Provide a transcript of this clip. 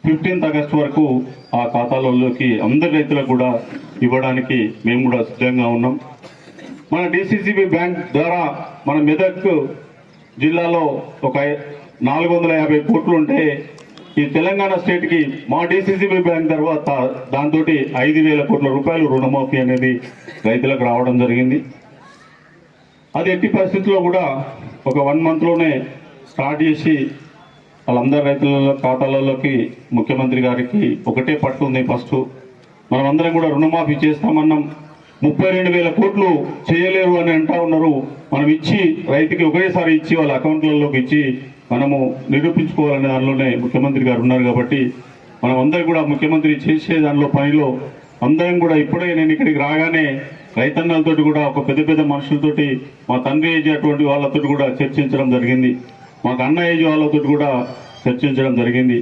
15th August వరకు ఆ ఖాతాలలోకి అందరి రైతులకు కూడా ఇవ్వడానికి మేము కూడా సిద్ధంగా ఉన్నాం. మన డిసిసిబి బ్యాంక్ ద్వారా మన మెదక్ జిల్లాలో ఒక 450 కోట్లు ఉంటే ఈ తెలంగాణ స్టేట్కి మా డిసిసిబి బ్యాంక్ తర్వాత దాంతో 5,000 కోట్ల రూపాయలు రుణమాఫీ అనేది రైతులకు రావడం జరిగింది. అది ఎట్టి పరిస్థితుల్లో కూడా ఒక 1 monthలోనే స్టార్ట్ చేసి వాళ్ళందరి రైతుల ఖాతాలలోకి ముఖ్యమంత్రి గారికి ఒకటే పట్టుంది. ఫస్ట్ మనమందరం కూడా రుణమాఫీ చేస్తామన్నాం. 32,000 కోట్లు చేయలేరు అని అంటా ఉన్నారు. మనం ఇచ్చి రైతుకి ఒకేసారి ఇచ్చి వాళ్ళ అకౌంట్లలోకి ఇచ్చి మనము నిరూపించుకోవాలనే దానిలోనే ముఖ్యమంత్రి గారు ఉన్నారు. కాబట్టి మనం అందరం కూడా ముఖ్యమంత్రి చేసే దానిలో పనిలో అందరం కూడా ఇప్పుడే నేను ఇక్కడికి రాగానే రైతన్నలతోటి కూడా ఒక పెద్ద పెద్ద మనుషులతోటి మా తండ్రి ఏజ్ అటువంటి వాళ్ళతో కూడా చర్చించడం జరిగింది. మాకు అన్న ఏజ్ వాళ్ళతో కూడా చర్చించడం జరిగింది.